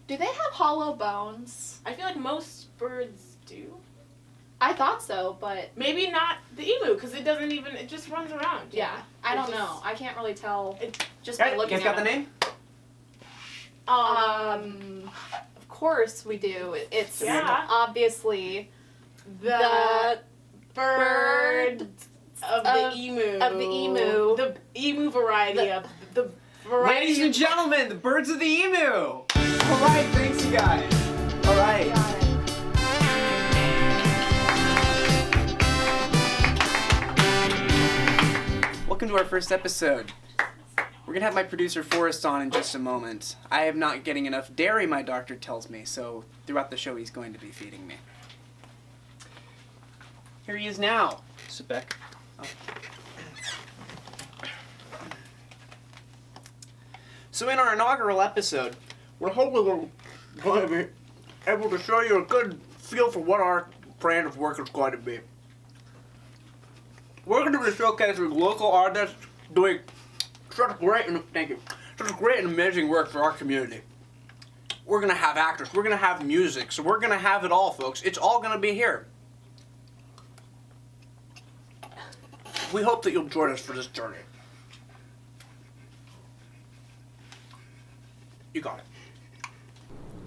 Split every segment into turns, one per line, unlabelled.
Do they have hollow bones?
I feel like most birds do.
I thought so, but...
Maybe not the emu, because it just runs around.
Yeah, I don't know. I can't really tell just by
Guys,
looking
got
at
the
it.
name?
Of course we do. It's obviously
The bird of the emu.
Of the emu.
The emu variety of the variety.
Ladies and gentlemen, the birds of the emu! Alright, thanks you guys. Alright.
Got it.
Welcome to our first episode. We're gonna have my producer Forrest on in just a moment. I am not getting enough dairy, my doctor tells me, so throughout the show he's going to be feeding me. Here he is now. Sit back. Oh. So in our inaugural episode, we're hopefully going to be able to show you a good feel for what our brand of work is going to be. We're going to be showcasing local artists doing such great and amazing work for our community. We're going to have actors, we're going to have music, so we're going to have it all, folks. It's all going to be here. We hope that you'll join us for this journey. You got it.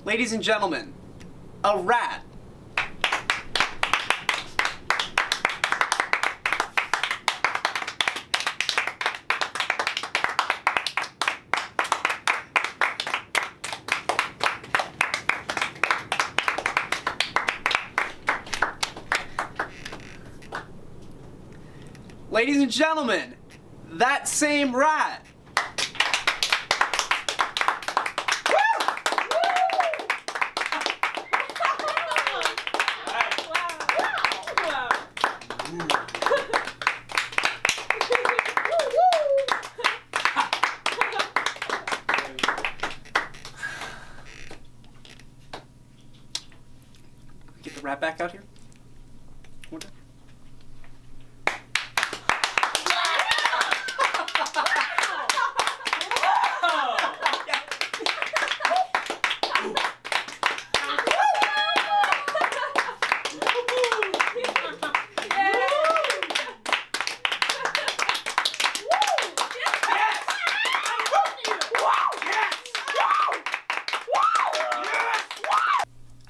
Ladies and gentlemen, a rat. Ladies and gentlemen, that same rat. Get the rat back out here. One time.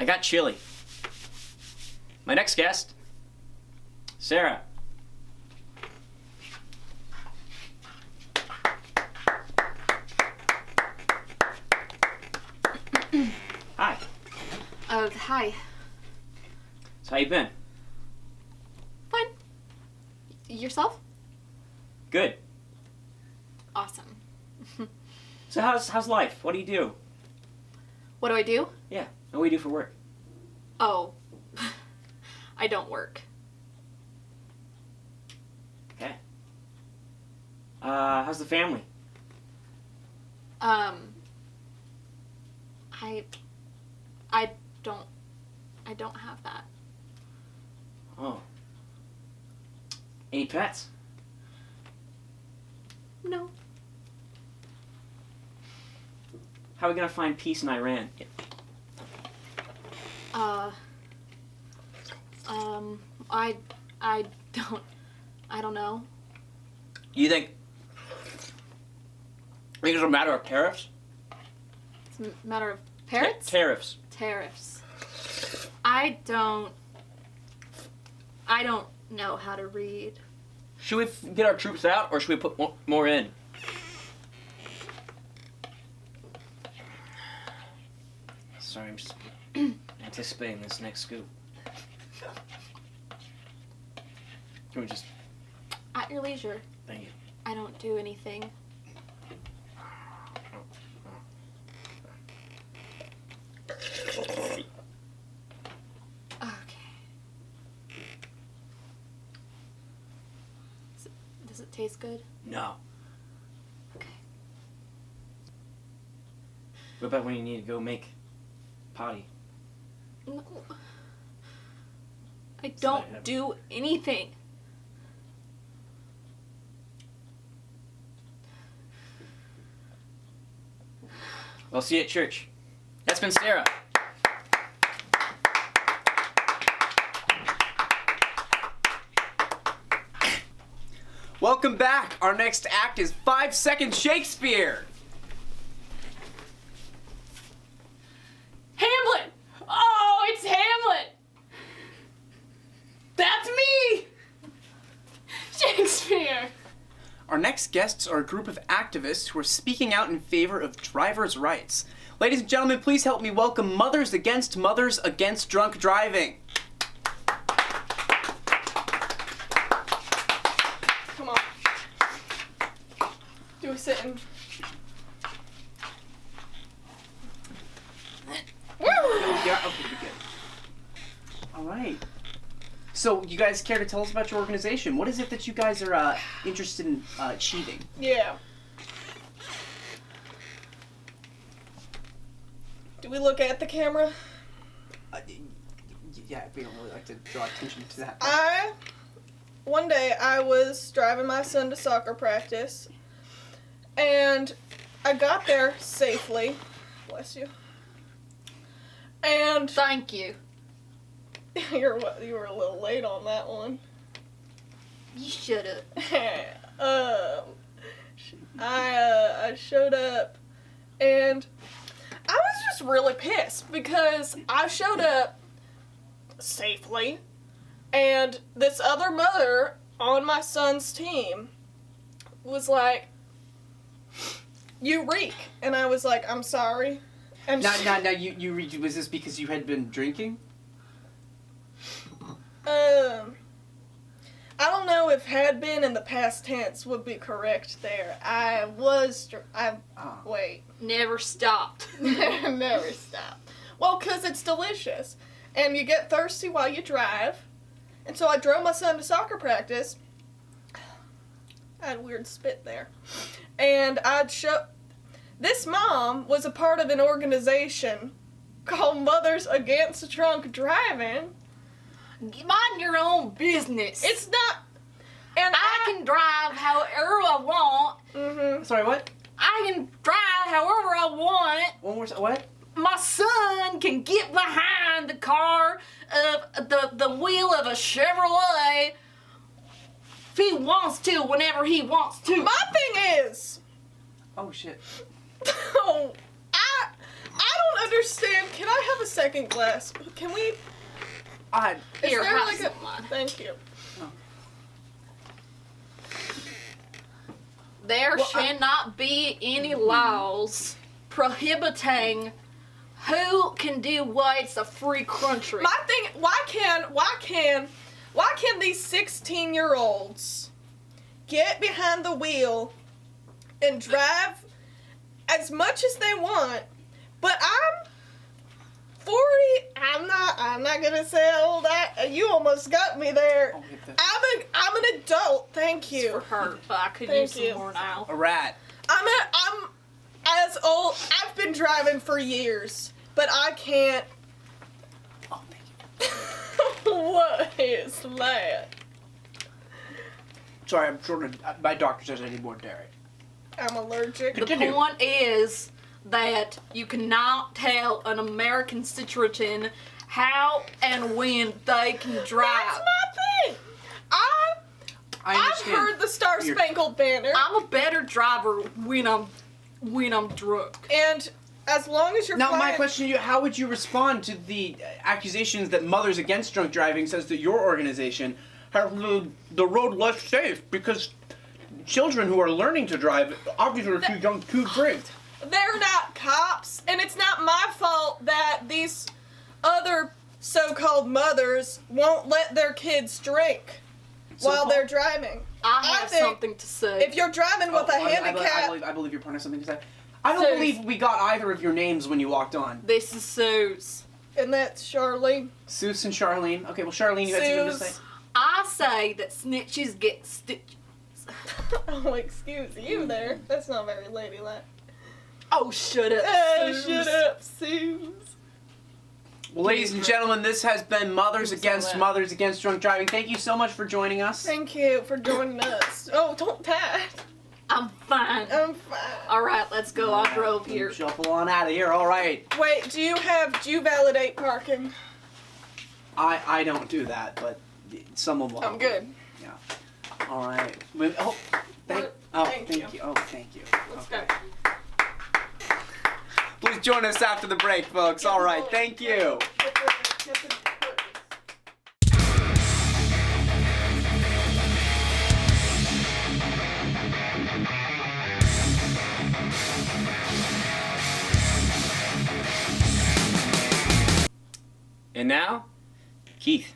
I got chili. My next guest, Sarah. Hi.
Hi.
So how you been?
Fine. Yourself?
Good.
Awesome.
So how's life? What do you do?
What do I do?
Yeah. What do you do for work?
Oh. I don't work.
Okay. How's the family?
I don't have that.
Oh. Any pets?
No.
How are we gonna find peace in Iran?
I don't know.
You think it's a matter of tariffs?
It's a matter of parrots?
Tariffs.
Tariffs. I don't know how to read.
Should we get our troops out, or should we put more in? Sorry, I'm just anticipating this next scoop. Can we just...
At your leisure.
Thank you.
I don't do anything. Okay. Does it taste good?
No.
Okay.
What about when you need to go make potty?
No. I don't do anything.
I'll see you at church. That's been Sarah.
Welcome back. Our next act is 5 Second Shakespeare.
Hamlet! Oh, it's Hamlet! That's me! Shakespeare!
Our next guests are a group of activists who are speaking out in favor of drivers' rights. Ladies and gentlemen, please help me welcome Mothers Against Drunk Driving.
Come on. Do a sit-in.
Yeah, okay, good. All right. So, you guys care to tell us about your organization? What is it that you guys are interested in achieving?
Yeah. Do we look at the camera?
Yeah, we don't really like to draw attention to that.
One day I was driving my son to soccer practice, and I got there safely. Bless you. And
Thank you.
you were a little late on that one.
You should have.
I showed up, and I was just really pissed because I showed up safely, and this other mother on my son's team was like, "You reek," and I was like, "I'm sorry." And
Now, was this because you had been drinking?
I don't know if had been in the past tense would be correct there. Wait.
Never stopped.
Never stop. Well, 'cause it's delicious. And you get thirsty while you drive. And so I drove my son to soccer practice. I had weird spit there. And this mom was a part of an organization called Mothers Against Drunk Driving.
Mind your own business.
It's not... And
I can drive however I want.
Mm-hmm.
Sorry, what?
I can drive however I want.
One more what?
My son can get behind the car of the wheel of a Chevrolet if he wants to, whenever he wants to.
My thing is...
Oh, shit.
Oh, I don't understand. Can I have a second glass? Can we...
Here,
there
have
like
some wine.
Thank you.
There shall not be any laws prohibiting who can do what. It's a free country.
My thing, why can these 16-year-olds get behind the wheel and drive as much as they want, but I'm 40, I'm not gonna say how old you almost got me there.
Oh, hit the-
I'm an adult, thank
It's
you.
for her, but I could
Thank
use
you.
some more now.
A rat.
I'm as old, I've been driving for years, but I can't.
Oh, thank you.
What is that?
Sorry, I'm short of... My doctor says I need more dairy.
I'm allergic.
The
Continue.
point is that you cannot tell an American citizen how and when they can drive.
That's my thing.
I
I've
understand.
heard the Star
You're-
Spangled Banner,
I'm a better driver when I'm drunk.
and as long as you're
Now, my
flying,
question to you, how would you respond to the accusations that Mothers Against Drunk Driving says that your organization has the road less safe because children who are learning to drive obviously are too young to drink?
they're not cops, and it's not my fault that these other so-called mothers won't let their kids drink while
So-called?
they're driving.
I
I
have
think
something to say.
If you're driving with a handicap,
I believe your partner has something to say. I don't
So-
believe we got either of your names when you walked on.
This is Suze.
and that's Charlene.
Seuss and Charlene. Okay, well, Charlene, you had something to
Suze.
say?
I say that snitches get stitches.
Oh, excuse you there. That's not very ladylike.
Oh, shut up,
Hey,
Suze.
shut up, Suze.
Well, ladies and gentlemen, this has been Mothers Against Drunk Driving. Thank you so much for joining us.
Thank you for joining us. Oh, don't that.
I'm fine.
I'm fine.
All right, let's go. I drove here.
Shuffle on out of here. All right.
Wait, do you validate parking?
I don't do that, but someone will.
I'm good.
Yeah. All right. Thank you. Oh, thank you.
Let's
Okay.
go.
Please join us after the break, folks. All right. Thank you.
And now, Keith.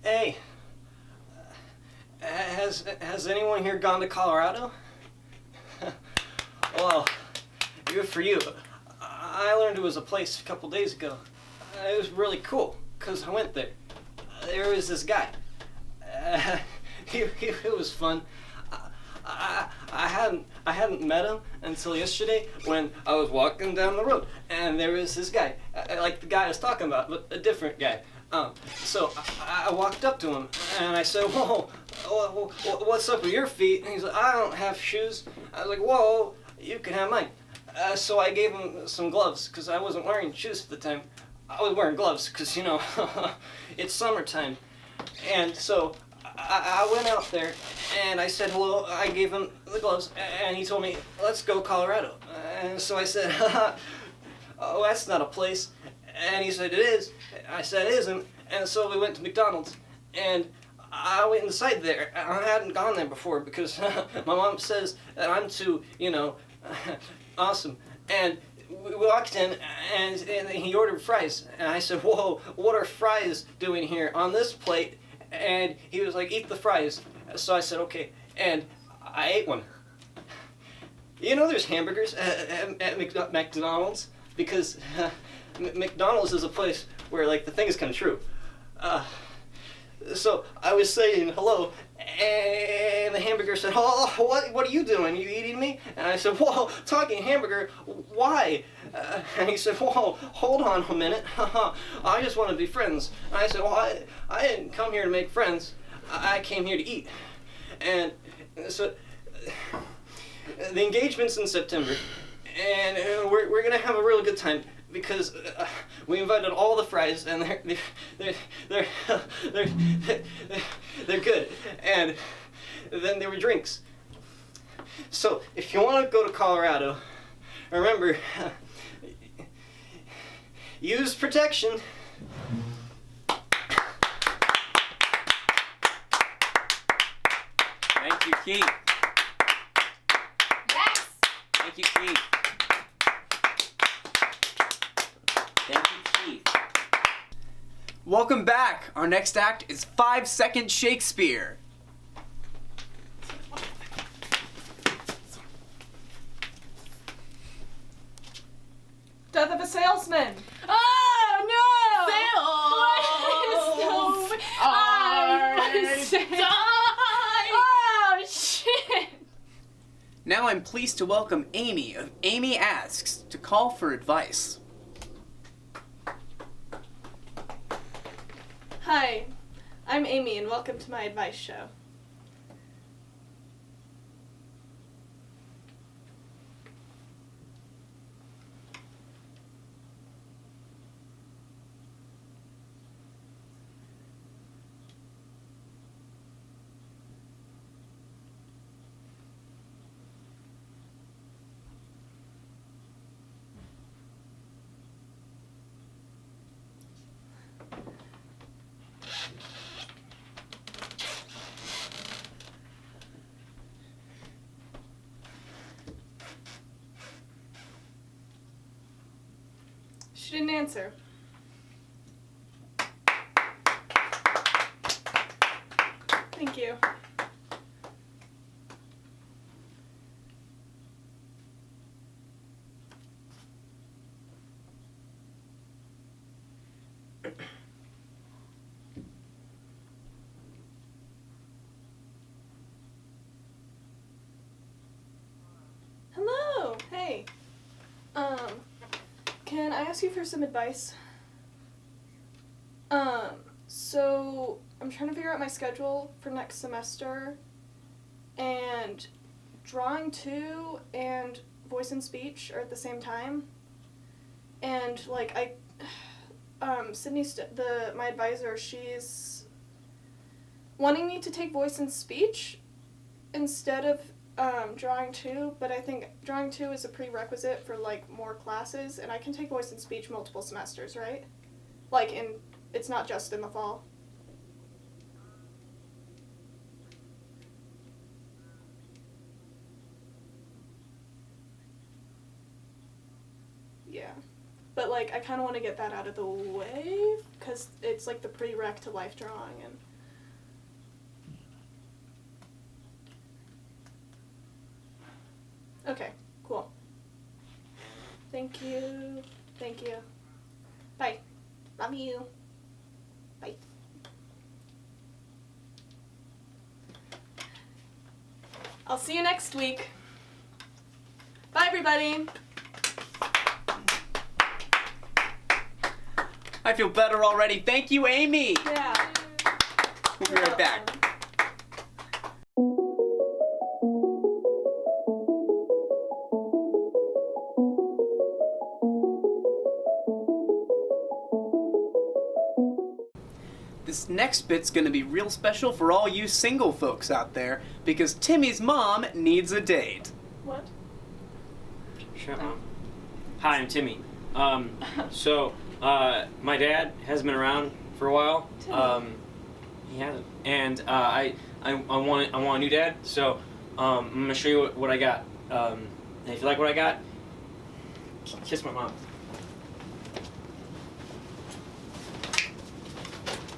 Hey, has anyone here gone to Colorado? Well, good for you. I learned it was a place a couple days ago. It was really cool, because I went there. There was this guy. It was fun. I hadn't met him until yesterday when I was walking down the road, and there was this guy, like the guy I was talking about, but a different guy. So I walked up to him and I said, "Whoa, what's up with your feet?" And he's like, "I don't have shoes." I was like, "Whoa, you can have mine." So I gave him some gloves because I wasn't wearing shoes at the time. I was wearing gloves because, you know, it's summertime. And so I went out there and I said hello. I gave him the gloves and he told me, "Let's go Colorado." And so I said, "Oh, that's not a place." And he said, "It is." I said, "It isn't." And so we went to McDonald's and I went inside there. I hadn't gone there before because my mom says that I'm too, you know, awesome. And we walked in and he ordered fries. And I said, "Whoa, what are fries doing here on this plate?" And he was like, "Eat the fries." So I said, "Okay." And I ate one. You know there's hamburgers at McDonald's? Because McDonald's is a place where, like, the thing is kind of true. So I was saying hello, and the hamburger said, "Oh, what are you doing? You eating me?" And I said, "Whoa, talking hamburger, why?" And he said, "Whoa, hold on a minute. I just want to be friends." And I said, "Well, I didn't come here to make friends. I came here to eat." And so the engagement's in September, and we're gonna have a really good time. Because we invited all the fries, and they're good, and then there were drinks. So if you want to go to Colorado, remember, use protection.
Thank you, Keith.
Yes.
Thank you, Keith. Thank you, Keith.
Welcome back. Our next act is 5-Second Shakespeare.
Death of a salesman.
Oh no!
Phil!
Oh shit!
Now I'm pleased to welcome Amy of Amy Asks to call for advice.
Hi, I'm Amy and welcome to my advice show. She didn't answer. Thank you. Hello. can I ask you for some advice? So I'm trying to figure out my schedule for next semester, and drawing 2 and voice and speech are at the same time. And like Sydney, my advisor, she's wanting me to take voice and speech instead of drawing 2, but I think drawing 2 is a prerequisite for like more classes, and I can take voice and speech multiple semesters, right? Like it's not just in the fall. Yeah. But like I kind of want to get that out of the way because it's like the prereq to life drawing. And okay, cool. Thank you. Bye. Love you. Bye. I'll see you next week. Bye, everybody.
I feel better already. Thank you, Amy.
Yeah.
We'll be right back. This next bit's gonna be real special for all you single folks out there because Timmy's mom needs a date.
What?
Shut up. Hi, I'm Timmy. My dad has been around for a while.
Timmy.
He hasn't, and I want a new dad. So I'm gonna show you what I got. And if you like what I got, kiss my mom.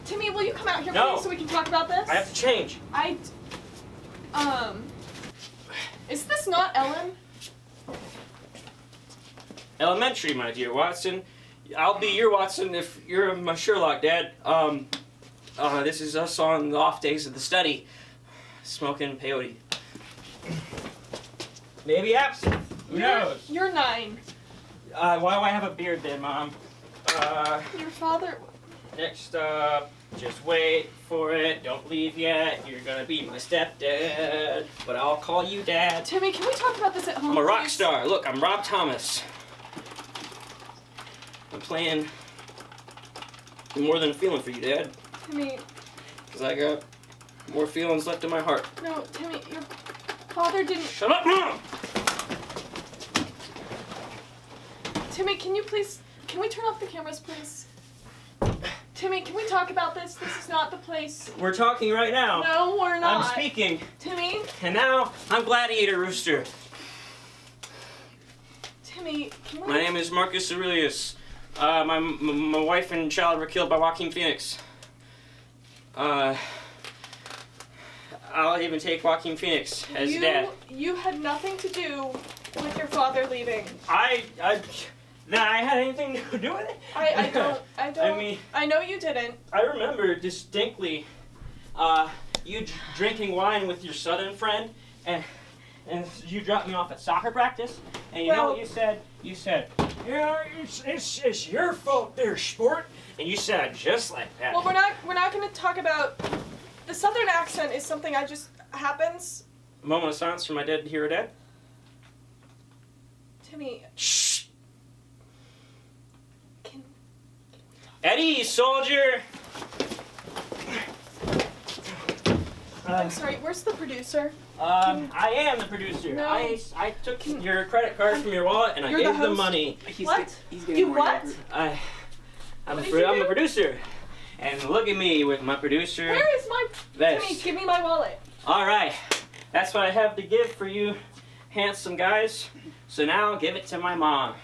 Timmy, will you come out here,
No.
please, so we can talk about this?
I have to change.
Is this not Ellen?
Elementary, my dear Watson. I'll be your Watson if you're my Sherlock, Dad. This is us on the off days of the study, smoking peyote. Maybe absinthe. Who knows?
You're 9.
Why do I have a beard then, Mom?
Your father...
Next up, just wait for it. Don't leave yet. You're gonna be my stepdad, but I'll call you Dad.
Timmy, can we talk about this at home,
I'm a rock
please?
star. Look, I'm Rob Thomas. I'm playing more than a feeling for you, Dad.
Timmy,
Because I got more feelings left in my heart.
no, Timmy, your father didn't...
Shut up, Mom!
Timmy, can you please... Can we turn off the cameras, please? Timmy, can we talk about this? This is not the place.
We're talking right now.
No, we're not.
I'm speaking.
Timmy,
And now, I'm Gladiator Rooster.
Timmy, can we...
My name is Marcus Aurelius. My wife and child were killed by Joaquin Phoenix. I'll even take Joaquin Phoenix as Dad.
You had nothing to do with your father leaving.
That I had anything to do with it?
I don't.
I mean,
I know you didn't.
I remember distinctly you drinking wine with your southern friend, and you dropped me off at soccer practice, and you know what you said? You said, yeah, it's your fault there, sport. And you said it just like that.
Well, we're not going to talk about... The southern accent is something I just... happens.
A moment of silence for my dead hero, Dad.
Timmy,
Shh.
can...
Eddie, soldier.
I'm sorry, where's the producer?
I am the producer.
No.
I took your credit card from your wallet and I
You're the
gave the
host?
money.
What?
He's getting
You
more
what?
angry.
I'm
What did you
a
do?
producer. And look at me with my producer.
Where is my...
vest.
Timmy, give me my wallet.
All right. That's what I have to give for you handsome guys. So now give it to my mom.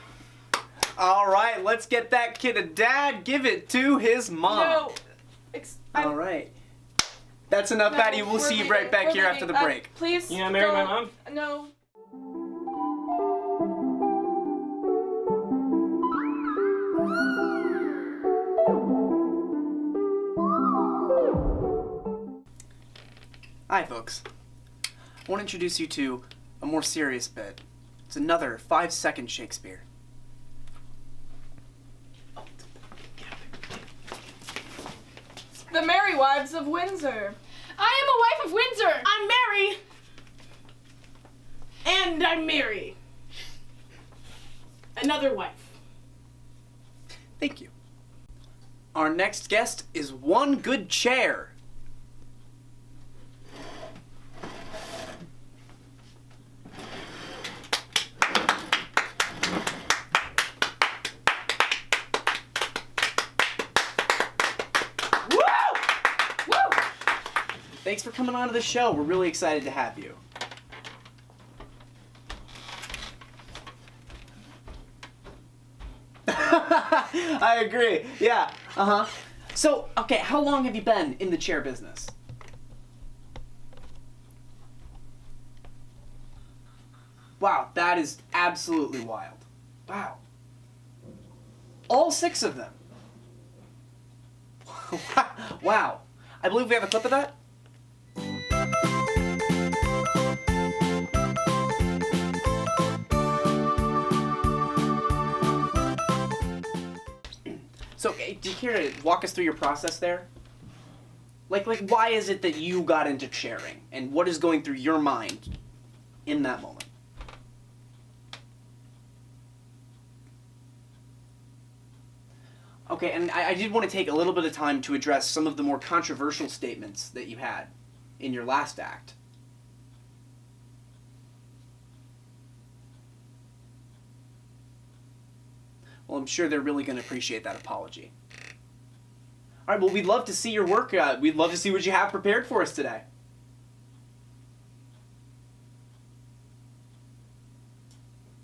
All right, let's get that kid a dad. Give it to his mom.
No.
All right. That's enough,
No,
Patty. We'll
we're
see you
leaving.
right back
We're
here after the
leaving.
break.
Please.
You gonna marry my
don't.
mom?
No.
Hi, folks. I want to introduce you to a more serious bit. It's another 5-second Shakespeare.
The Merry Wives of Windsor.
I am a wife of Windsor.
I'm Mary. And I'm Mary. Another wife.
Thank you. Our next guest is One Good Chair. Thanks for coming on to the show. We're really excited to have you. I agree. Yeah. Uh-huh. So, okay, how long have you been in the chair business? Wow, that is absolutely wild. Wow. All 6 of them. Wow. I believe we have a clip of that. So, do you care to walk us through your process there? Like, why is it that you got into chairing, and what is going through your mind in that moment? Okay, and I did want to take a little bit of time to address some of the more controversial statements that you had in your last act. Well, I'm sure they're really going to appreciate that apology. All right, well, we'd love to see your work. We'd love to see what you have prepared for us today.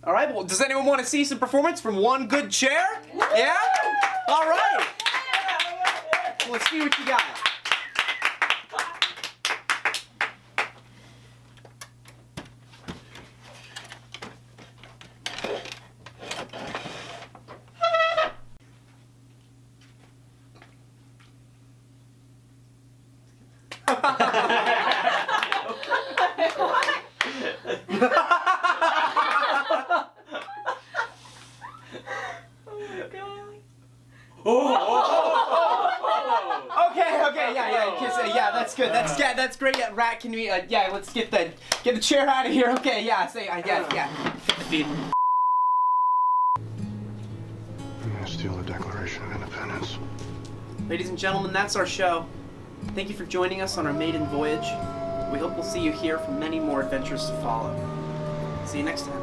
All right, well, does anyone want to see some performance from One Good Chair? Yeah? All right. Well, let's see what you got. Okay, yeah, Kinsey, yeah, that's good. That's great. Yeah, Rat, can we? Yeah, let's get the chair out of here. Okay, yeah, yeah. Hit the feed.
I'm gonna steal the Declaration of Independence.
Ladies and gentlemen, that's our show. Thank you for joining us on our maiden voyage. We hope we'll see you here for many more adventures to follow. See you next time.